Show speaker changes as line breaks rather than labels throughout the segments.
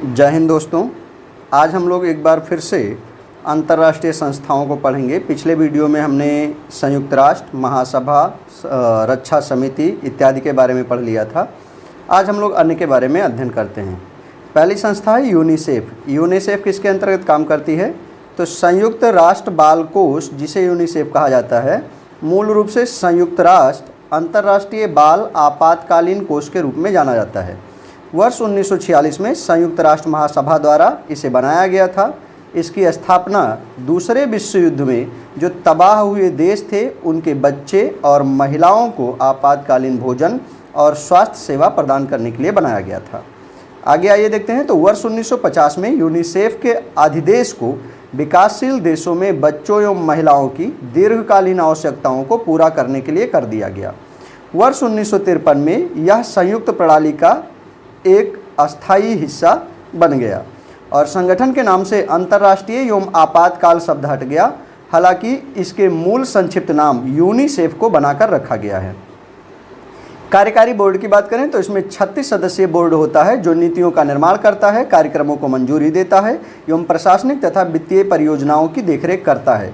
जय हिंद दोस्तों। आज हम लोग एक बार फिर से अंतर्राष्ट्रीय संस्थाओं को पढ़ेंगे। पिछले वीडियो में हमने संयुक्त राष्ट्र महासभा, रक्षा समिति इत्यादि के बारे में पढ़ लिया था। आज हम लोग अन्य के बारे में अध्ययन करते हैं। पहली संस्था है यूनिसेफ। यूनिसेफ किसके अंतर्गत काम करती है? तो संयुक्त राष्ट्र बाल कोष, जिसे यूनिसेफ कहा जाता है, मूल रूप से संयुक्त राष्ट्र अंतर्राष्ट्रीय बाल आपातकालीन कोष के रूप में जाना जाता है। वर्ष 1946 में संयुक्त राष्ट्र महासभा द्वारा इसे बनाया गया था। इसकी स्थापना दूसरे विश्व युद्ध में जो तबाह हुए देश थे उनके बच्चे और महिलाओं को आपातकालीन भोजन और स्वास्थ्य सेवा प्रदान करने के लिए बनाया गया था। आगे आइए देखते हैं। तो वर्ष 1950 में यूनिसेफ के अधिदेश को विकासशील देशों में बच्चों एवं महिलाओं की दीर्घकालीन आवश्यकताओं को पूरा करने के लिए कर दिया गया। वर्ष 1953 में यह संयुक्त प्रणाली का एक अस्थायी हिस्सा बन गया और संगठन के नाम से अंतर्राष्ट्रीय एवं आपातकाल शब्द हट गया। हालांकि इसके मूल संक्षिप्त नाम यूनिसेफ को बनाकर रखा गया है। कार्यकारी बोर्ड की बात करें तो इसमें 36 सदस्यीय बोर्ड होता है जो नीतियों का निर्माण करता है, कार्यक्रमों को मंजूरी देता है एवं प्रशासनिक तथा वित्तीय परियोजनाओं की देखरेख करता है।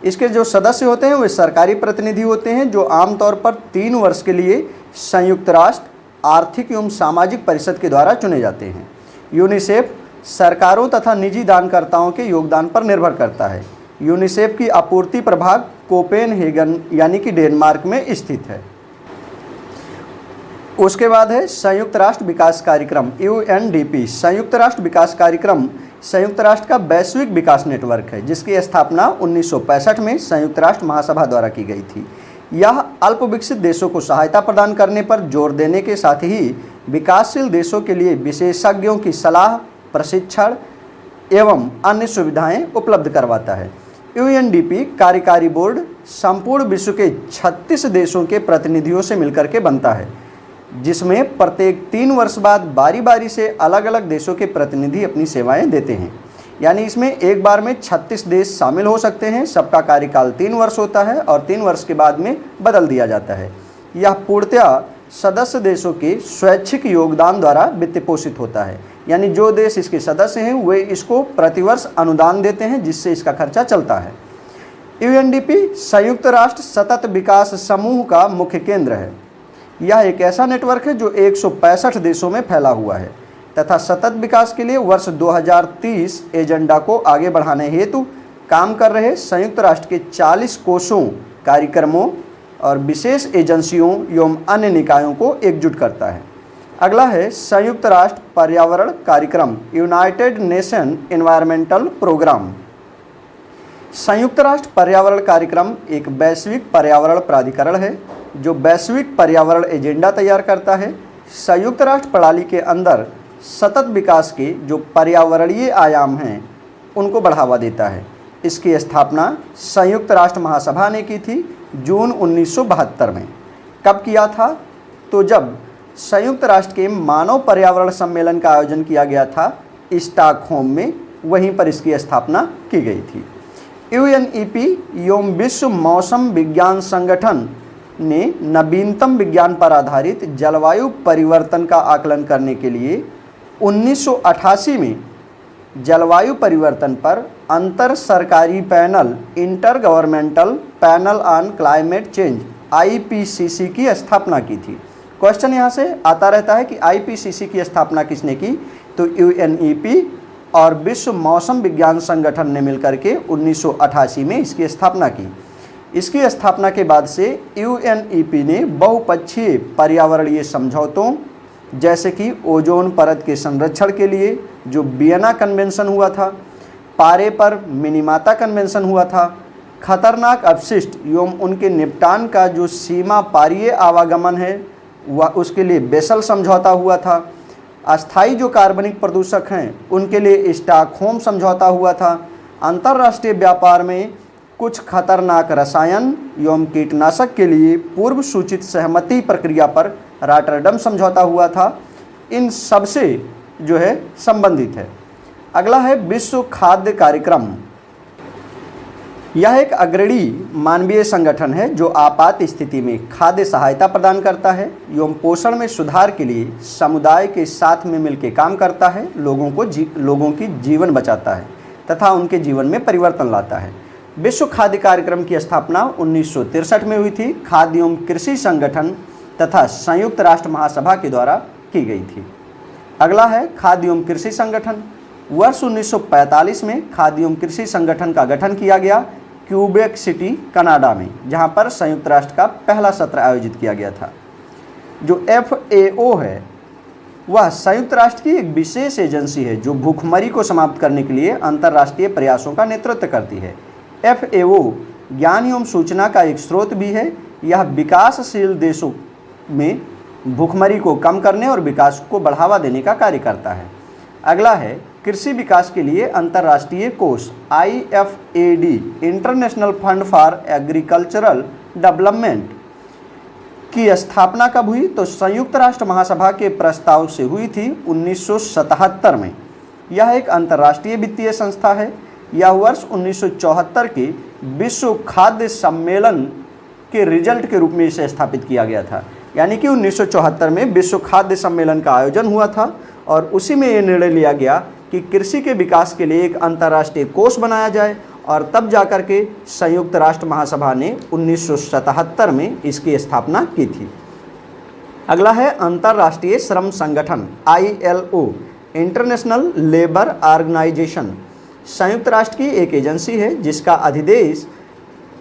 इसके जो सदस्य होते हैं वे सरकारी प्रतिनिधि होते हैं जो आमतौर पर 3 वर्ष के लिए संयुक्त राष्ट्र आर्थिक एवं सामाजिक परिषद के द्वारा चुने जाते हैं। यूनिसेफ सरकारों तथा निजी दानकर्ताओं के योगदान पर निर्भर करता है। यूनिसेफ की आपूर्ति प्रभाग कोपेनहेगन यानी कि डेनमार्क में स्थित है। उसके बाद है संयुक्त राष्ट्र विकास कार्यक्रम यूएनडीपी। संयुक्त राष्ट्र विकास कार्यक्रम संयुक्त राष्ट्र का वैश्विक विकास नेटवर्क है जिसकी स्थापना 1965 में संयुक्त राष्ट्र महासभा द्वारा की गई थी। यह अल्प विकसित देशों को सहायता प्रदान करने पर जोर देने के साथ ही विकासशील देशों के लिए विशेषज्ञों की सलाह, प्रशिक्षण एवं अन्य सुविधाएं उपलब्ध करवाता है। यूएनडीपी कार्यकारी बोर्ड संपूर्ण विश्व के 36 देशों के प्रतिनिधियों से मिलकर के बनता है, जिसमें प्रत्येक 3 वर्ष बाद बारी बारी से अलग अलग देशों के प्रतिनिधि अपनी सेवाएं देते हैं। यानी इसमें एक बार में 36 देश शामिल हो सकते हैं। सबका कार्यकाल 3 वर्ष होता है और 3 वर्ष के बाद में बदल दिया जाता है। यह पूर्णतः सदस्य देशों के स्वैच्छिक योगदान द्वारा वित्त पोषित होता है। यानी जो देश इसके सदस्य हैं वे इसको प्रतिवर्ष अनुदान देते हैं जिससे इसका खर्चा चलता है। यूएनडीपी संयुक्त राष्ट्र सतत विकास समूह का मुख्य केंद्र है। यह एक ऐसा नेटवर्क है जो 165 देशों में फैला हुआ है तथा सतत विकास के लिए वर्ष 2030 एजेंडा को आगे बढ़ाने हेतु काम कर रहे संयुक्त राष्ट्र के 40 कोषों, कार्यक्रमों और विशेष एजेंसियों एवं अन्य निकायों को एकजुट करता है। अगला है संयुक्त राष्ट्र पर्यावरण कार्यक्रम यूनाइटेड नेशन एनवायरमेंटल प्रोग्राम। संयुक्त राष्ट्र पर्यावरण कार्यक्रम एक वैश्विक पर्यावरण प्राधिकरण है जो वैश्विक पर्यावरण एजेंडा तैयार करता है। संयुक्त राष्ट्र प्रणाली के अंदर सतत विकास के जो पर्यावरणीय आयाम हैं उनको बढ़ावा देता है। इसकी स्थापना संयुक्त राष्ट्र महासभा ने की थी जून 1972 में। कब किया था? तो जब संयुक्त राष्ट्र के मानव पर्यावरण सम्मेलन का आयोजन किया गया था स्टॉकहोम में, वहीं पर इसकी स्थापना की गई थी। यूएनईपी एवं विश्व मौसम विज्ञान संगठन ने नवीनतम विज्ञान पर आधारित जलवायु परिवर्तन का आकलन करने के लिए 1988 में जलवायु परिवर्तन पर अंतर सरकारी panel inter governmental panel on climate change IPCC की स्थापना की थी। क्वेश्चन यहाँ से आता रहता है कि आईपीसीसी की स्थापना किसने की? तो यूएनईपी और विश्व मौसम विज्ञान संगठन ने मिलकर के 1988 में इसकी स्थापना की। इसकी स्थापना के बाद से यूएनईपी ने बहुपक्षीय पर्यावरणीय समझौतों जैसे कि ओजोन परत के संरक्षण के लिए जो वियना कन्वेंशन हुआ था, पारे पर मिनीमाता कन्वेंशन हुआ था, खतरनाक अपशिष्ट एवं उनके निपटान का जो सीमा पारीय आवागमन है वह उसके लिए बेसल समझौता हुआ था, अस्थायी जो कार्बनिक प्रदूषक हैं उनके लिए स्टॉकहोम समझौता हुआ था, अंतर्राष्ट्रीय व्यापार में कुछ खतरनाक रसायन एवं कीटनाशक के लिए पूर्व सूचित सहमति प्रक्रिया पर रॉटरडम समझौता हुआ था। इन सब से जो है संबंधित है। अगला है विश्व खाद्य कार्यक्रम। यह एक अग्रणी मानवीय संगठन है जो आपात स्थिति में खाद्य सहायता प्रदान करता है एवं पोषण में सुधार के लिए समुदाय के साथ में मिलकर काम करता है, लोगों की जीवन बचाता है तथा उनके जीवन में परिवर्तन लाता है। विश्व खाद्य कार्यक्रम की स्थापना 1963 में हुई थी। खाद्य एवं कृषि संगठन तथा संयुक्त राष्ट्र महासभा के द्वारा की गई थी। अगला है खाद्य एवं कृषि संगठन। वर्ष 1945 में खाद्य एवं कृषि संगठन का गठन किया गया क्यूबेक सिटी, कनाडा में, जहां पर संयुक्त राष्ट्र का पहला सत्र आयोजित किया गया था। जो FAO है वह संयुक्त राष्ट्र की एक विशेष एजेंसी है जो भूखमरी को समाप्त करने के लिए अंतर्राष्ट्रीय प्रयासों का नेतृत्व करती है। FAO ज्ञान एवं सूचना का एक स्रोत भी है। यह विकासशील देशों में भूखमरी को कम करने और विकास को बढ़ावा देने का कार्य करता है। अगला है कृषि विकास के लिए अंतर्राष्ट्रीय कोष IFAD, international fund for agricultural development की स्थापना कब हुई? तो संयुक्त राष्ट्र महासभा के प्रस्ताव से हुई थी 1977 में। यह एक अंतर्राष्ट्रीय वित्तीय संस्था है। यह वर्ष 1974 के विश्व खाद्य सम्मेलन के रिजल्ट के रूप में इसे स्थापित किया गया था। यानी कि 1974 में विश्व खाद्य सम्मेलन का आयोजन हुआ था और उसी में ये निर्णय लिया गया कि कृषि के विकास के लिए एक अंतर्राष्ट्रीय कोष बनाया जाए और तब जाकर के संयुक्त राष्ट्र महासभा ने 1977 में इसकी स्थापना की थी। अगला है अंतर्राष्ट्रीय श्रम संगठन ILO, इंटरनेशनल लेबर ऑर्गेनाइजेशन। संयुक्त राष्ट्र की एक एजेंसी है जिसका अधिदेश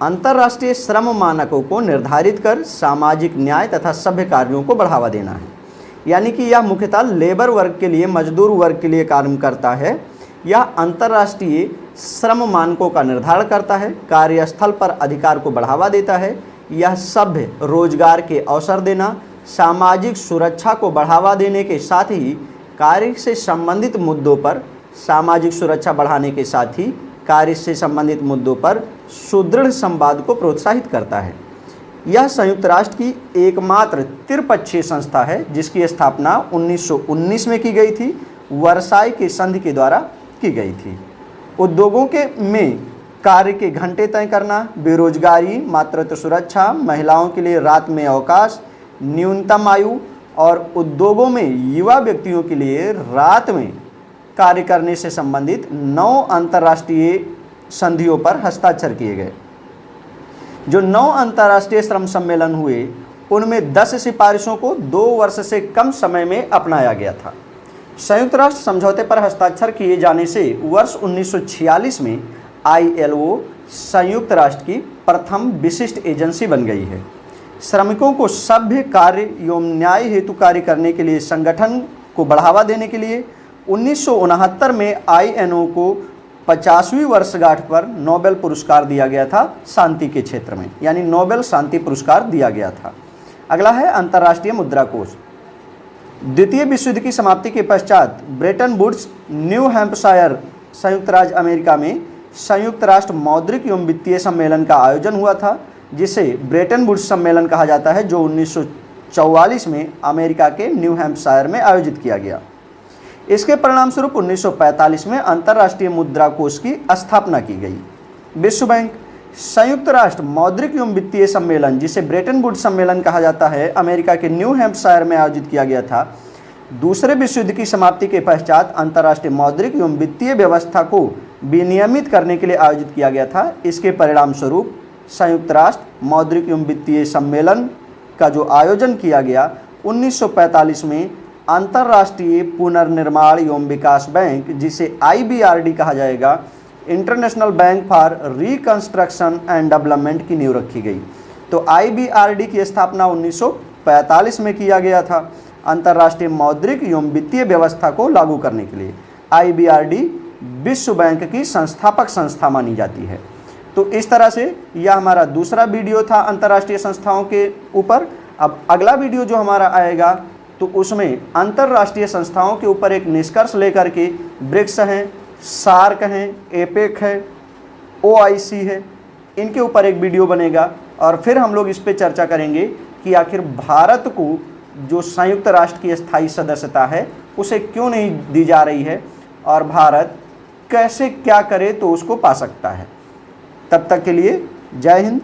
अंतर्राष्ट्रीय श्रम मानकों को निर्धारित कर सामाजिक न्याय तथा सभ्य कार्यों को बढ़ावा देना है। यानी कि यह मुख्यतः लेबर वर्ग के लिए, मजदूर वर्ग के लिए काम करता है। यह अंतर्राष्ट्रीय श्रम मानकों का निर्धारण करता है, कार्यस्थल पर अधिकार को बढ़ावा देता है। यह सभ्य रोजगार के अवसर देना, सामाजिक सुरक्षा को बढ़ावा देने के साथ ही कार्य से संबंधित मुद्दों पर, सामाजिक सुरक्षा बढ़ाने के साथ ही कार्य से संबंधित मुद्दों पर सुदृढ़ संवाद को प्रोत्साहित करता है। यह संयुक्त राष्ट्र की एकमात्र त्रिपक्षीय संस्था है जिसकी स्थापना 1919 में की गई थी, वर्साई के संधि के द्वारा की गई थी। उद्योगों के में कार्य के घंटे तय करना, बेरोजगारी, मातृत्व सुरक्षा, महिलाओं के लिए रात में अवकाश, न्यूनतम आयु और उद्योगों में युवा व्यक्तियों के लिए रात में कार्य करने से संबंधित 9 अंतर्राष्ट्रीय संधियों पर हस्ताक्षर किए गए। जो 9 अंतर्राष्ट्रीय श्रम सम्मेलन हुए उनमें 10 सिफारिशों को 2 वर्ष से कम समय में अपनाया गया था। संयुक्त राष्ट्र समझौते पर हस्ताक्षर किए जाने से वर्ष 1946 में ILO संयुक्त राष्ट्र की प्रथम विशिष्ट एजेंसी बन गई है। श्रमिकों को सभ्य कार्य एवं न्याय हेतु कार्य करने के लिए संगठन को बढ़ावा देने के लिए 1969 में INO को 50वीं वर्षगांठ पर नोबेल पुरस्कार दिया गया था शांति के क्षेत्र में, यानी नोबेल शांति पुरस्कार दिया गया था। अगला है अंतर्राष्ट्रीय मुद्रा कोष। द्वितीय विश्व युद्ध की समाप्ति के पश्चात ब्रेटन वुड्स, न्यू हैम्पशायर, संयुक्त राज्य अमेरिका में संयुक्त राष्ट्र मौद्रिक एवं वित्तीय सम्मेलन का आयोजन हुआ था जिसे ब्रेटन वुड्स सम्मेलन कहा जाता है, जो 1944 में अमेरिका के न्यू हैम्पशायर में आयोजित किया गया। इसके परिणाम स्वरूप 1945 में अंतर्राष्ट्रीय मुद्रा कोष की स्थापना की गई। विश्व बैंक, संयुक्त राष्ट्र मौद्रिक एवं वित्तीय सम्मेलन जिसे ब्रेटन वुड्स सम्मेलन कहा जाता है, अमेरिका के न्यू हैम्पशायर में आयोजित किया गया था। दूसरे विश्व युद्ध की समाप्ति के पश्चात अंतर्राष्ट्रीय मौद्रिक एवं वित्तीय व्यवस्था को विनियमित करने के लिए आयोजित किया गया था। इसके परिणाम स्वरूप संयुक्त राष्ट्र मौद्रिक एवं वित्तीय सम्मेलन का जो आयोजन किया गया 1945 में अंतर्राष्ट्रीय पुनर्निर्माण एवं विकास बैंक, जिसे IBRD कहा जाएगा, international bank for reconstruction and development की नींव रखी गई। तो IBRD की स्थापना 1945 में किया गया था अंतर्राष्ट्रीय मौद्रिक एवं वित्तीय व्यवस्था को लागू करने के लिए। IBRD विश्व बैंक की संस्थापक संस्था मानी जाती है। तो इस तरह से यह हमारा दूसरा वीडियो था अंतर्राष्ट्रीय संस्थाओं के ऊपर। अब अगला वीडियो जो हमारा आएगा तो उसमें अंतर्राष्ट्रीय संस्थाओं के ऊपर एक निष्कर्ष लेकर के ब्रिक्स हैं, सार्क हैं, एपेक है, OIC है, इनके ऊपर एक वीडियो बनेगा और फिर हम लोग इस पे चर्चा करेंगे कि आखिर भारत को जो संयुक्त राष्ट्र की स्थायी सदस्यता है उसे क्यों नहीं दी जा रही है और भारत कैसे क्या करे तो उसको पा सकता है। तब तक के लिए जय हिंद,